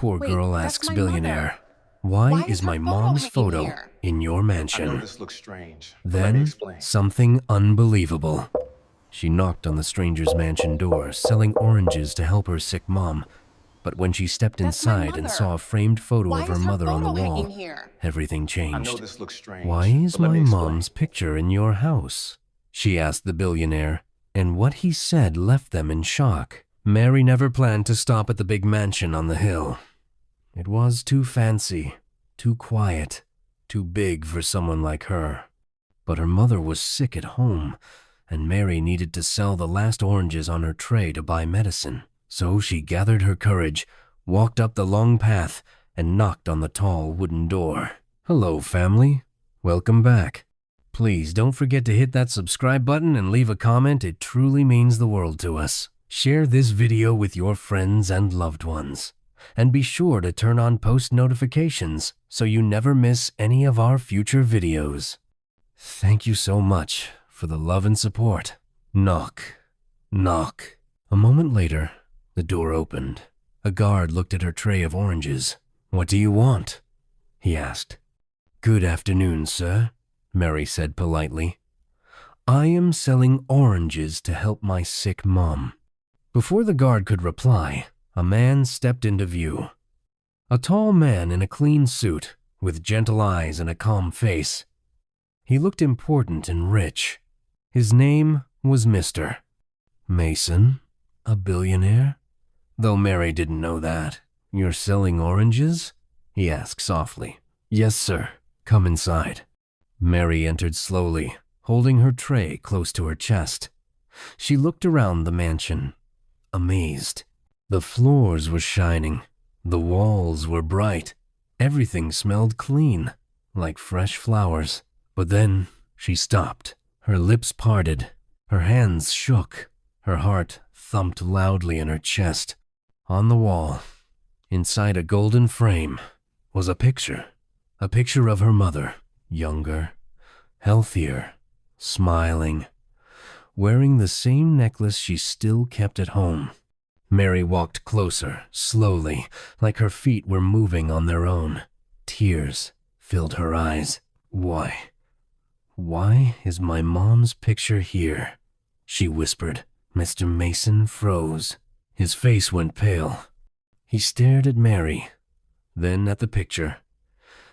poor Wait, girl that's asks my Billionaire, mother. "Why Why is is her my photo mom's hanging photo here? in your I know mansion?" this looks strange, but let me Then, explain. something unbelievable. She knocked on the stranger's mansion door, selling oranges to help her sick mom. But when she stepped That's my inside and saw mother. a framed photo Why of her is her mother on the photo hanging wall, here? everything I know changed. this looks strange, "Why is but let my me explain. mom's picture in your house?" she asked the billionaire, and what he said left them in shock. Mary never planned to stop at the big mansion on the hill. It was too fancy, too quiet, too big for someone like her. But her mother was sick at home, and Mary needed to sell the last oranges on her tray to buy medicine. So she gathered her courage, walked up the long path, and knocked on the tall wooden door. "Hello, family. Welcome back. Please don't forget to hit that subscribe button and leave a comment. It truly means the world to us. Share this video with your friends and loved ones. And be sure to turn on post notifications so you never miss any of our future videos. Thank you so much for the love and support." Knock, knock. A moment later, the door opened. A guard looked at her tray of oranges. "What do you want?" he asked. "Good afternoon, sir," Mary said politely. "I am selling oranges to help my sick mom." Before the guard could reply, a man stepped into view. A tall man in a clean suit, with gentle eyes and a calm face. He looked important and rich. His name was Mr. Mason, a billionaire? Though Mary didn't know that. "You're selling oranges?" he asked softly. "Yes, sir. Come inside." Mary entered slowly, holding her tray close to her chest. She looked around the mansion, amazed. The floors were shining. The walls were bright. Everything smelled clean, like fresh flowers. But then she stopped. Her lips parted. Her hands shook. Her heart thumped loudly in her chest. On the wall, inside a golden frame, was a picture of her mother, younger, healthier, smiling, wearing the same necklace she still kept at home. Mary walked closer, slowly, like her feet were moving on their own. Tears filled her eyes. Why is my mom's picture here?" she whispered. Mr. Mason froze. His face went pale. He stared at Mary, then at the picture,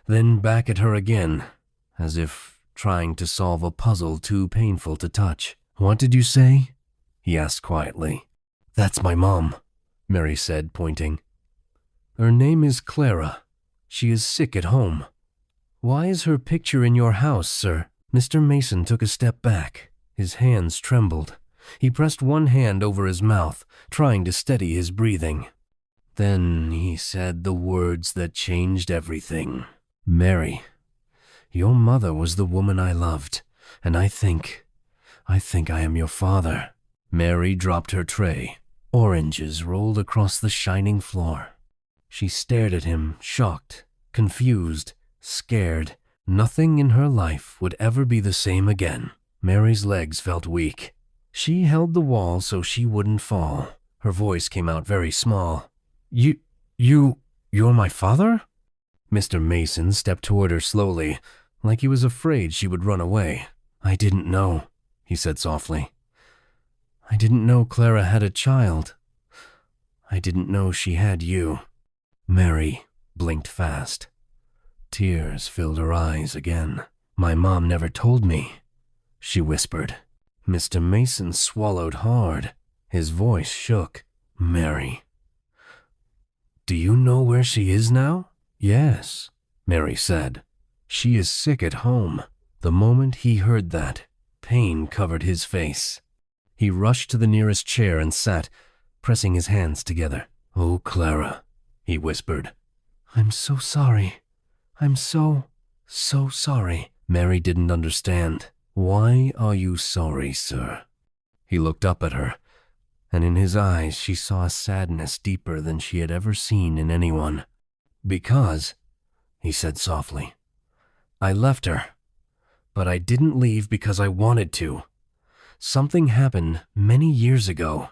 then back at her again, as if trying to solve a puzzle too painful to touch. "What did you say?" he asked quietly. "That's my mom," Mary said, pointing. "Her name is Clara. She is sick at home." "Why is her picture in your house, sir?" Mr. Mason took a step back. His hands trembled. He pressed one hand over his mouth, trying to steady his breathing. Then he said the words that changed everything. "Mary, your mother was the woman I loved, and I think I am your father." Mary dropped her tray. Oranges rolled across the shining floor. She stared at him, shocked, confused, scared. Nothing in her life would ever be the same again. Mary's legs felt weak. She held the wall so she wouldn't fall. Her voice came out very small. You're my father?" Mr. Mason stepped toward her slowly, like he was afraid she would run away. "I didn't know," he said softly. "I didn't know Clara had a child. I didn't know she had you." Mary blinked fast. Tears filled her eyes again. "My mom never told me," she whispered. Mr. Mason swallowed hard. His voice shook. "Mary, do you know where she is now?" "Yes," Mary said. "She is sick at home." The moment he heard that, pain covered his face. He rushed to the nearest chair and sat, pressing his hands together. "Oh, Clara," he whispered. "I'm so sorry. I'm so sorry." Mary didn't understand. "Why are you sorry, sir?" He looked up at her, and in his eyes she saw a sadness deeper than she had ever seen in anyone. "Because," he said softly, "I left her, but I didn't leave because I wanted to. Something happened many years ago,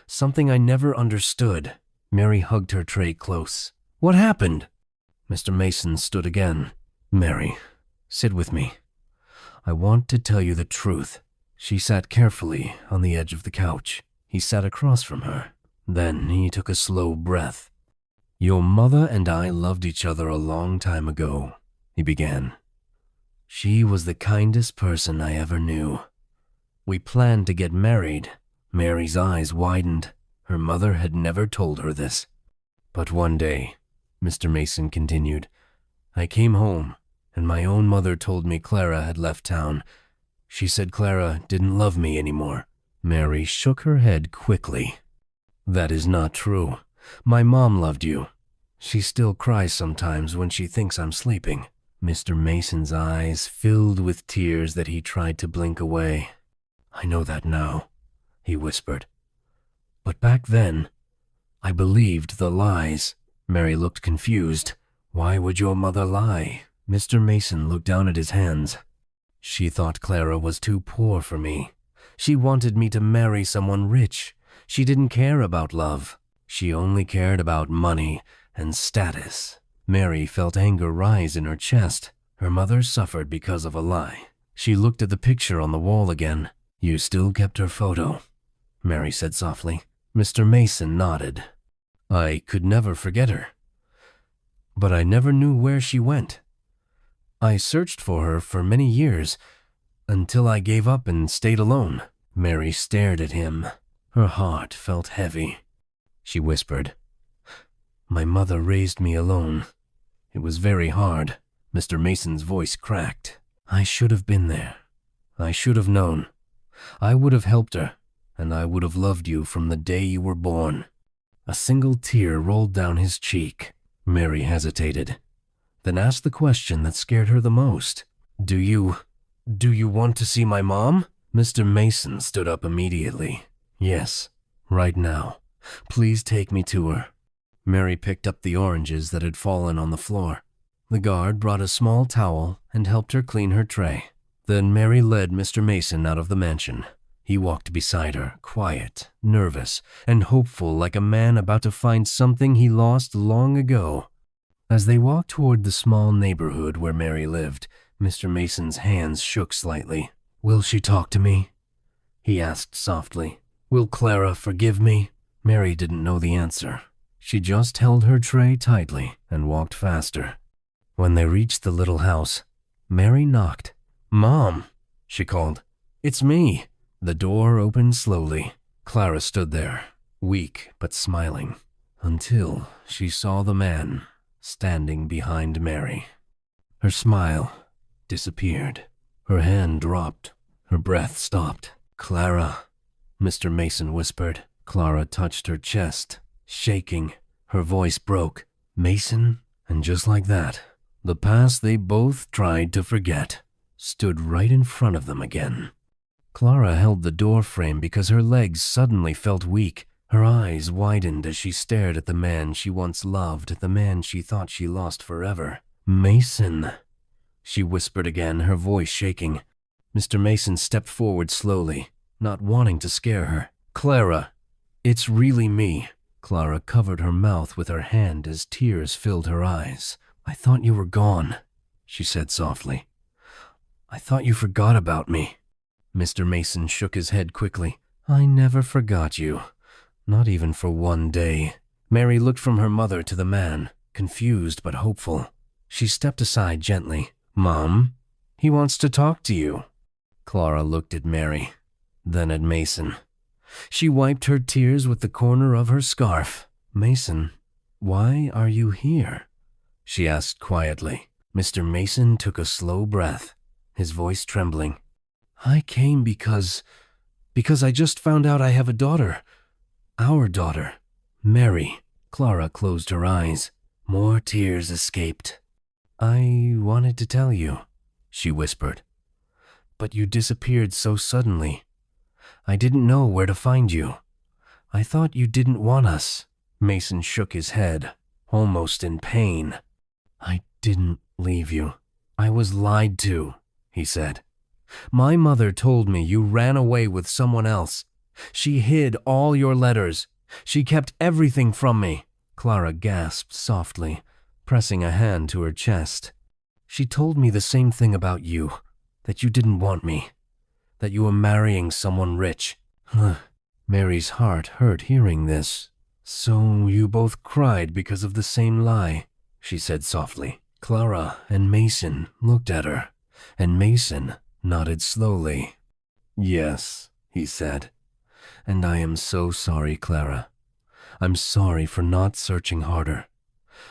something I never understood." Mary hugged her tray close. What happened?" Mr. Mason stood again. "Mary, sit with me. I want to tell you the truth." She sat carefully on the edge of the couch. He sat across from her. Then he took a slow breath. "Your mother and I loved each other a long time ago," he began. "She was the kindest person I ever knew. We planned to get married." Mary's eyes widened. Her mother had never told her this. "But one day," Mr. Mason continued, "I came home, and my own mother told me Clara had left town. She said Clara didn't love me anymore." Mary shook her head quickly. "That is not true. My mom loved you. She still cries sometimes when she thinks I'm sleeping." Mr. Mason's eyes filled with tears that he tried to blink away. "I know that now," he whispered. "But back then, I believed the lies." Mary looked confused. "Why would your mother lie?" Mr. Mason looked down at his hands. "She thought Clara was too poor for me. She wanted me to marry someone rich. She didn't care about love. She only cared about money and status." Mary felt anger rise in her chest. Her mother suffered because of a lie. She looked at the picture on the wall again. "You still kept her photo," Mary said softly. Mr. Mason nodded. "I could never forget her. But I never knew where she went. I searched for her for many years, until I gave up and stayed alone." Mary stared at him. Her heart felt heavy. She whispered, "My mother raised me alone. It was very hard." Mr. Mason's voice cracked. "I should have been there. I should have known. I would have helped her, and I would have loved you from the day you were born." A single tear rolled down his cheek. Mary hesitated, then asked the question that scared her the most. Do you want to see my mom?" Mr. Mason stood up immediately. "Yes, right now. Please take me to her." Mary picked up the oranges that had fallen on the floor. The guard brought a small towel and helped her clean her tray. Then Mary led Mr. Mason out of the mansion. He walked beside her, quiet, nervous, and hopeful like a man about to find something he lost long ago. As they walked toward the small neighborhood where Mary lived, Mr. Mason's hands shook slightly. "Will she talk to me?" he asked softly. "Will Clara forgive me?" Mary didn't know the answer. She just held her tray tightly and walked faster. When they reached the little house, Mary knocked. "Mom," she called. "It's me." The door opened slowly. Clara stood there, weak but smiling, until she saw the man standing behind Mary. Her smile disappeared. Her hand dropped. Her breath stopped. "Clara," Mr. Mason whispered. Clara touched her chest, shaking. Her voice broke. Mason, and just like that, the past they both tried to forget stood right in front of them again. Clara held the door frame because her legs suddenly felt weak. Her eyes widened as she stared at the man she once loved, the man she thought she lost forever. "Mason," she whispered again, her voice shaking. Mr. Mason stepped forward slowly, not wanting to scare her. "Clara, it's really me." Clara covered her mouth with her hand as tears filled her eyes. "I thought you were gone," she said softly. "I thought you forgot about me." Mr. Mason shook his head quickly. "I never forgot you. Not even for one day." Mary looked from her mother to the man, confused but hopeful. She stepped aside gently. "Mom, he wants to talk to you." Clara looked at Mary, then at Mason. She wiped her tears with the corner of her scarf. "Mason, why are you here?" she asked quietly. Mr. Mason took a slow breath, his voice trembling. "I came because I just found out I have a daughter. Our daughter, Mary." Clara closed her eyes. More tears escaped. "I wanted to tell you," she whispered. "But you disappeared so suddenly. I didn't know where to find you. I thought you didn't want us." Mason shook his head, almost in pain. "I didn't leave you. I was lied to," he said. "My mother told me you ran away with someone else. She hid all your letters. She kept everything from me. Clara gasped softly, pressing a hand to her chest. She told me the same thing about you, that you didn't want me, that you were marrying someone rich. Mary's heart hurt hearing this. So you both cried because of the same lie, she said softly. Clara and Mason looked at her, and Mason nodded slowly. Yes, he said, and I am so sorry, Clara. I'm sorry for not searching harder.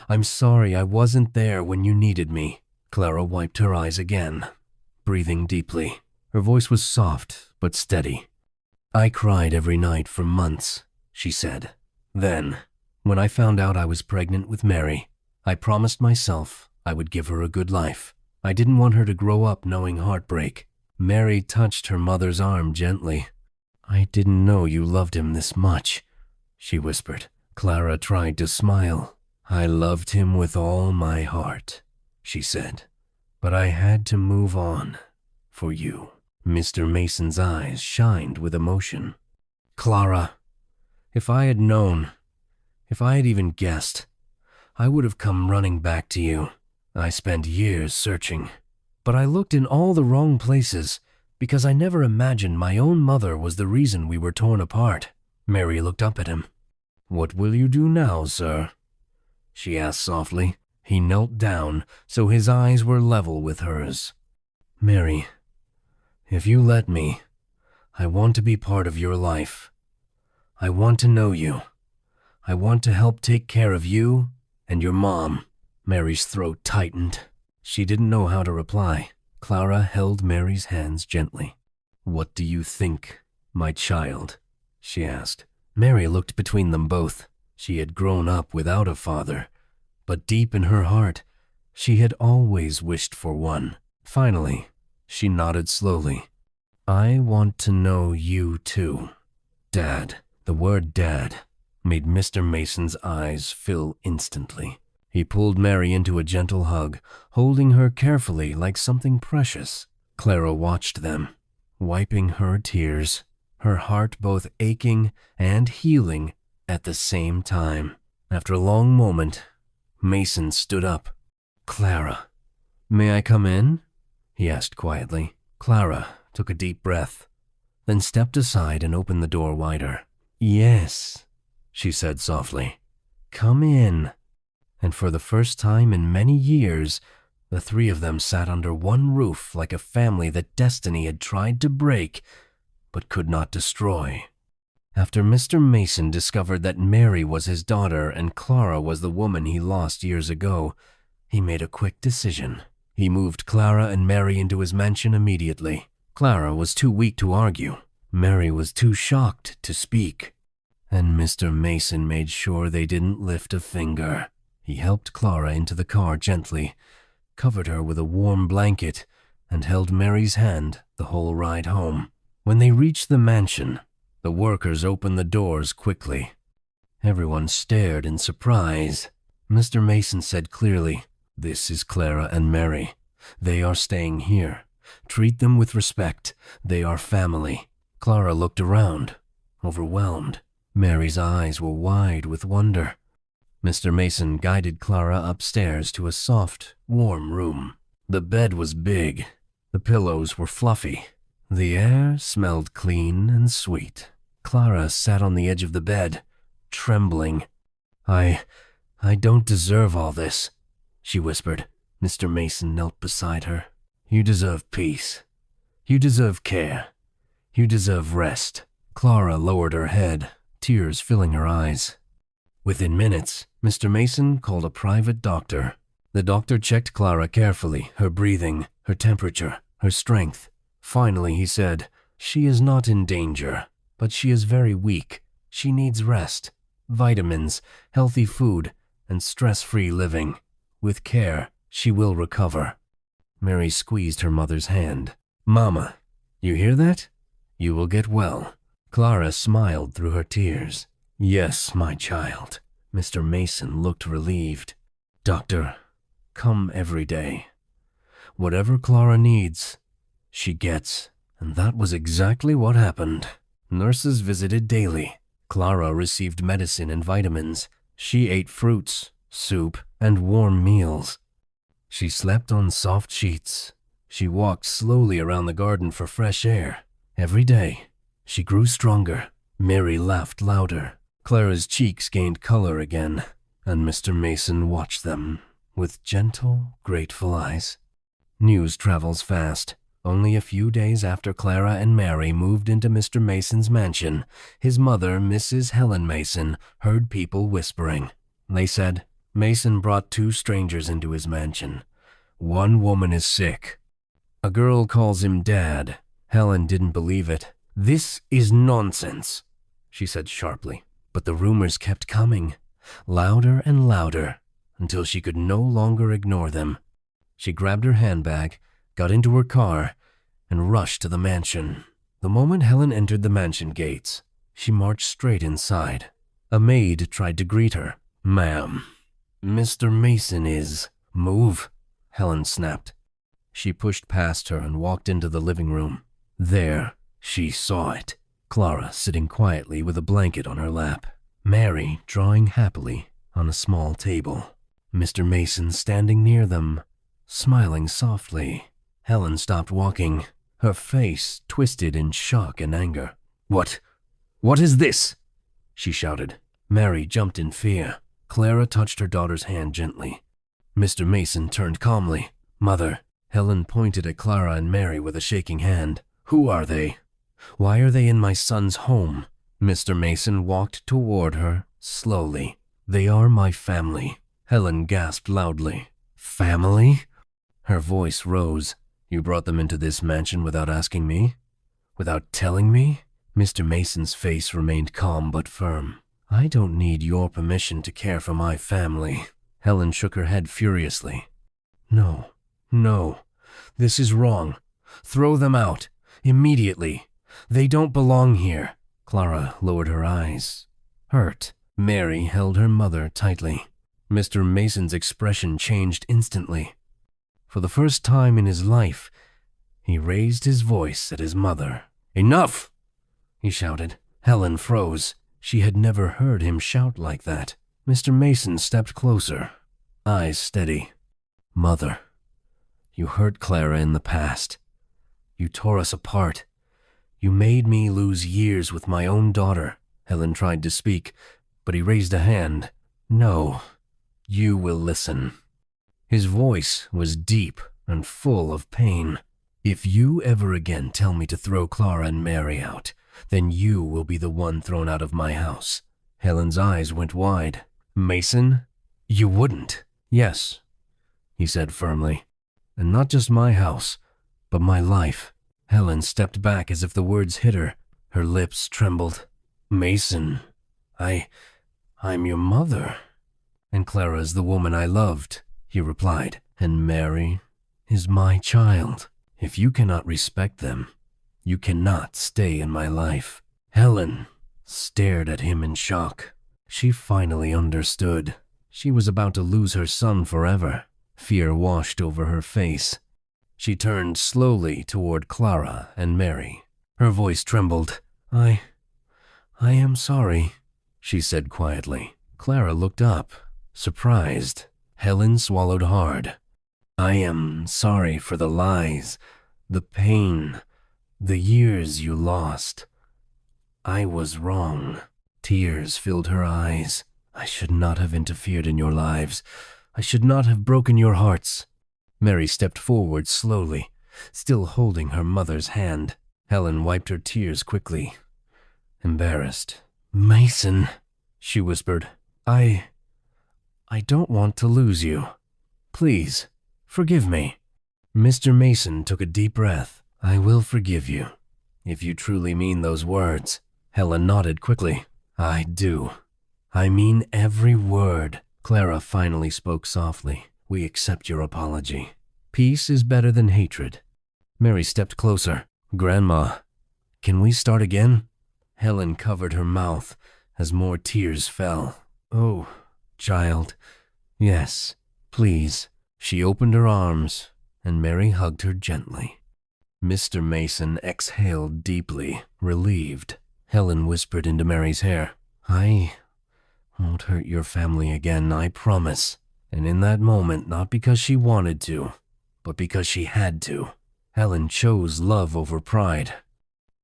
I'm sorry I wasn't there when you needed me. Clara wiped her eyes again, breathing deeply. Her voice was soft but steady. I cried every night for months, she said. Then, when I found out I was pregnant with Mary, I promised myself I would give her a good life. I didn't want her to grow up knowing heartbreak. Mary touched her mother's arm gently. I didn't know you loved him this much, she whispered. Clara tried to smile. I loved him with all my heart, she said. But I had to move on for you. Mr. Mason's eyes shined with emotion. Clara, if I had known, if I had even guessed, I would have come running back to you. I spent years searching, but I looked in all the wrong places because I never imagined my own mother was the reason we were torn apart. Mary looked up at him. What will you do now, sir? She asked softly. He knelt down, so his eyes were level with hers. Mary, if you let me, I want to be part of your life. I want to know you. I want to help take care of you and your mom. Mary's throat tightened. She didn't know how to reply. Clara held Mary's hands gently. What do you think, my child? She asked. Mary looked between them both. She had grown up without a father, but deep in her heart, she had always wished for one. Finally, she nodded slowly. I want to know you too. Dad. The word Dad made Mr. Mason's eyes fill instantly. He pulled Mary into a gentle hug, holding her carefully like something precious. Clara watched them, wiping her tears, her heart both aching and healing at the same time. After a long moment, Mason stood up. Clara, may I come in? He asked quietly. Clara took a deep breath, then stepped aside and opened the door wider. Yes, she said softly. Come in. And for the first time in many years, the three of them sat under one roof like a family that destiny had tried to break, but could not destroy. After Mr. Mason discovered that Mary was his daughter and Clara was the woman he lost years ago, he made a quick decision. He moved Clara and Mary into his mansion immediately. Clara was too weak to argue. Mary was too shocked to speak. And Mr. Mason made sure they didn't lift a finger. He helped Clara into the car gently, covered her with a warm blanket, and held Mary's hand the whole ride home. When they reached the mansion, the workers opened the doors quickly. Everyone stared in surprise. Mr. Mason said clearly, "This is Clara and Mary. They are staying here. Treat them with respect. They are family." Clara looked around, overwhelmed. Mary's eyes were wide with wonder. Mr. Mason guided Clara upstairs to a soft, warm room. The bed was big. The pillows were fluffy. The air smelled clean and sweet. Clara sat on the edge of the bed, trembling. I don't deserve all this," she whispered. Mr. Mason knelt beside her. "You deserve peace. You deserve care. You deserve rest." Clara lowered her head, tears filling her eyes. Within minutes, Mr. Mason called a private doctor. The doctor checked Clara carefully, her breathing, her temperature, her strength. Finally, he said, "She is not in danger, but she is very weak. She needs rest, vitamins, healthy food, and stress-free living. With care, she will recover." Mary squeezed her mother's hand. "Mama, you hear that? You will get well." Clara smiled through her tears. "Yes, my child." Mr. Mason looked relieved. "Doctor, come every day. Whatever Clara needs, she gets." And that was exactly what happened. Nurses visited daily. Clara received medicine and vitamins. She ate fruits, soup, and warm meals. She slept on soft sheets. She walked slowly around the garden for fresh air. Every day, she grew stronger. Mary laughed louder. Clara's cheeks gained color again, and Mr. Mason watched them with gentle, grateful eyes. News travels fast. Only a few days after Clara and Mary moved into Mr. Mason's mansion, his mother, Mrs. Helen Mason, heard people whispering. They said, "Mason brought 2 strangers into his mansion. One woman is sick. A girl calls him Dad." Helen didn't believe it. "This is nonsense," she said sharply. But the rumors kept coming, louder and louder, until she could no longer ignore them. She grabbed her handbag, got into her car, and rushed to the mansion. The moment Helen entered the mansion gates, she marched straight inside. A maid tried to greet her. "Ma'am, Mr. Mason is—" "Move," Helen snapped. She pushed past her and walked into the living room. There, she saw it. Clara sitting quietly with a blanket on her lap. Mary drawing happily on a small table. Mr. Mason standing near them, smiling softly. Helen stopped walking, her face twisted in shock and anger. What is this?" she shouted. Mary jumped in fear. Clara touched her daughter's hand gently. Mr. Mason turned calmly. "Mother," Helen pointed at Clara and Mary with a shaking hand. "Who are they? Why are they in my son's home?" Mr. Mason walked toward her slowly. "They are my family," Helen gasped loudly. "Family?" Her voice rose. "You brought them into this mansion without asking me? Without telling me?" Mr. Mason's face remained calm but firm. "I don't need your permission to care for my family." Helen shook her head furiously. No, this is wrong. Throw them out, immediately. They don't belong here." Clara lowered her eyes, hurt. Mary held her mother tightly. Mr. Mason's expression changed instantly. For the first time in his life, he raised his voice at his mother. "Enough!" he shouted. Helen froze. She had never heard him shout like that. Mr. Mason stepped closer, eyes steady. "Mother, you hurt Clara in the past. You tore us apart. You made me lose years with my own daughter." Helen tried to speak, but he raised a hand. "No, you will listen." His voice was deep and full of pain. "If you ever again tell me to throw Clara and Mary out, then you will be the one thrown out of my house." Helen's eyes went wide. "Mason, you wouldn't." "Yes," he said firmly. "And not just my house, but my life." Helen stepped back as if the words hit her. Her lips trembled. "Mason, I'm your mother." "And Clara is the woman I loved," he replied. "And Mary is my child. If you cannot respect them, you cannot stay in my life." Helen stared at him in shock. She finally understood. She was about to lose her son forever. Fear washed over her face. She turned slowly toward Clara and Mary. Her voice trembled. I am sorry," she said quietly. Clara looked up, surprised. Helen swallowed hard. "I am sorry for the lies, the pain, the years you lost. I was wrong." Tears filled her eyes. "I should not have interfered in your lives. I should not have broken your hearts." Mary stepped forward slowly, still holding her mother's hand. Helen wiped her tears quickly, embarrassed. "Mason," she whispered, I don't want to lose you. Please, forgive me." Mr. Mason took a deep breath. "I will forgive you, if you truly mean those words." Helen nodded quickly. "I do. I mean every word." Clara finally spoke softly. "We accept your apology. Peace is better than hatred." Mary stepped closer. "Grandma, can we start again?" Helen covered her mouth as more tears fell. "Oh, child, yes, please." She opened her arms, and Mary hugged her gently. Mr. Mason exhaled deeply, relieved. Helen whispered into Mary's hair, I Won't hurt your family again, I promise. And in that moment, not because she wanted to, but because she had to, Helen chose love over pride.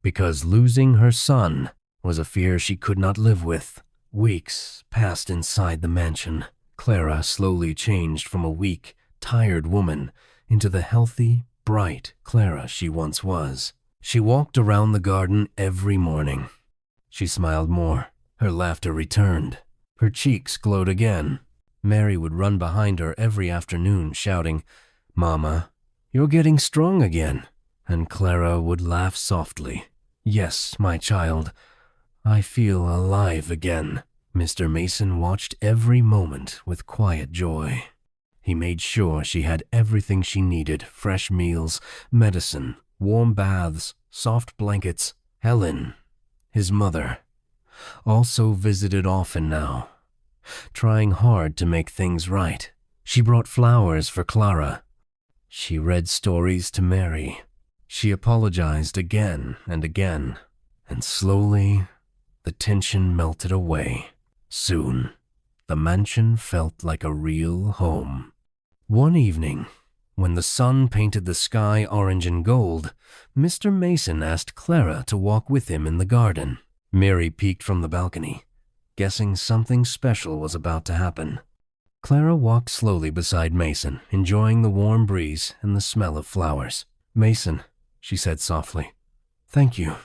Because losing her son was a fear she could not live with. Weeks passed inside the mansion. Clara slowly changed from a weak, tired woman into the healthy, bright Clara she once was. She walked around the garden every morning. She smiled more. Her laughter returned. Her cheeks glowed again. Mary would run behind her every afternoon shouting, "Mama, you're getting strong again." And Clara would laugh softly. "Yes, my child, I feel alive again." Mr. Mason watched every moment with quiet joy. He made sure she had everything she needed: fresh meals, medicine, warm baths, soft blankets. Helen, his mother, also visited often now, trying hard to make things right. She brought flowers for Clara. She read stories to Mary. She apologized again and again, and slowly the tension melted away. Soon, the mansion felt like a real home. One evening, when the sun painted the sky orange and gold, Mr. Mason asked Clara to walk with him in the garden. Mary peeked from the balcony, guessing something special was about to happen. Clara walked slowly beside Mason, enjoying the warm breeze and the smell of flowers. "Mason," she said softly, "thank you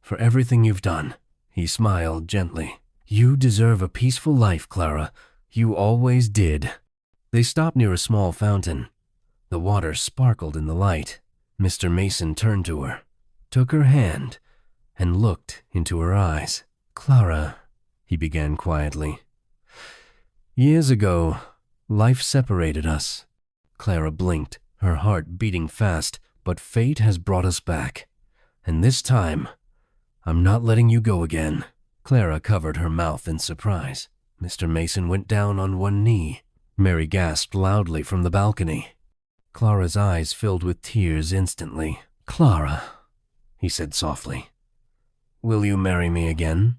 for everything you've done." He smiled gently. "You deserve a peaceful life, Clara. You always did." They stopped near a small fountain. The water sparkled in the light. Mr. Mason turned to her, took her hand, and looked into her eyes. "Clara," he began quietly, "years ago, life separated us." Clara blinked, her heart beating fast, "But fate has brought us back. And this time, I'm not letting you go again." Clara covered her mouth in surprise. Mr. Mason went down on one knee. Mary gasped loudly from the balcony. Clara's eyes filled with tears instantly. "Clara," he said softly, "will you marry me again?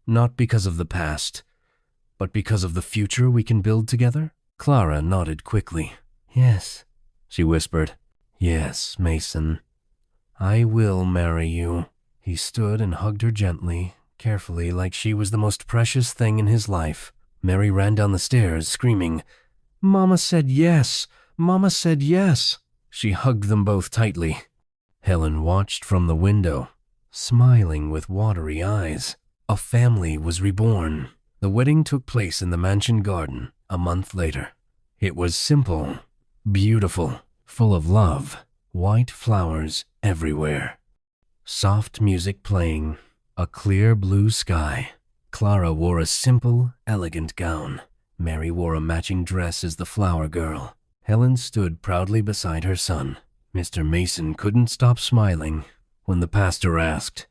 Not because of the past, but because of the future we can build together?" Clara nodded quickly. "Yes," she whispered. "Yes, Mason, I will marry you." He stood and hugged her gently, carefully, like she was the most precious thing in his life. Mary ran down the stairs, screaming, "Mama said yes! Mama said yes!" She hugged them both tightly. Helen watched from the window, smiling with watery eyes. A family was reborn. The wedding took place in the mansion garden a month later. It was simple, beautiful, full of love, white flowers everywhere, soft music playing, a clear blue sky. Clara wore a simple, elegant gown. Mary wore a matching dress as the flower girl. Helen stood proudly beside her son. Mr. Mason couldn't stop smiling when the pastor asked,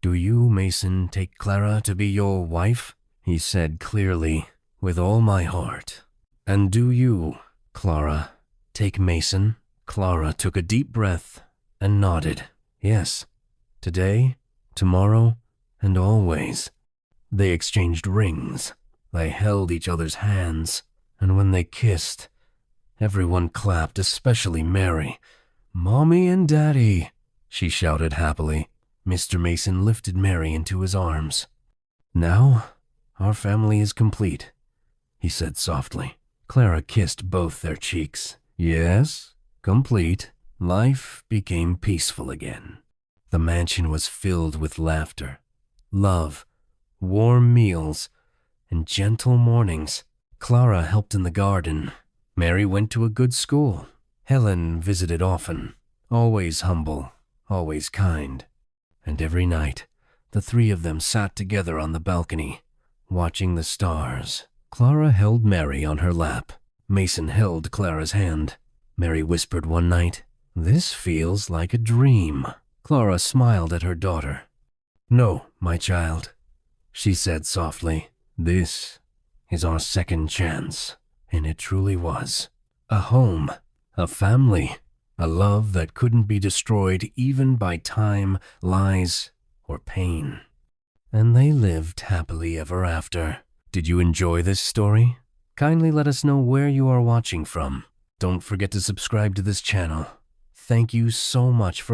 "Do you, Mason, take Clara to be your wife?" He said clearly, "With all my heart." "And do you, Clara, take Mason?" Clara took a deep breath and nodded. "Yes, today, tomorrow, and always." They exchanged rings. They held each other's hands, and when they kissed, everyone clapped, especially Mary. "Mommy and Daddy," she shouted happily. Mr. Mason lifted Mary into his arms. "Now, our family is complete," he said softly. Clara kissed both their cheeks. Yes, complete. Life became peaceful again. The mansion was filled with laughter, love, warm meals, and gentle mornings. Clara helped in the garden. Mary went to a good school. Helen visited often, always humble, always kind. And every night, the three of them sat together on the balcony, watching the stars. Clara held Mary on her lap. Mason held Clara's hand. Mary whispered one night, "This feels like a dream." Clara smiled at her daughter. "No, my child," she said softly. "This is our second chance." And it truly was. A home, a family, a love that couldn't be destroyed even by time, lies, or pain. And they lived happily ever after. Did you enjoy this story? Kindly let us know where you are watching from. Don't forget to subscribe to this channel. Thank you so much for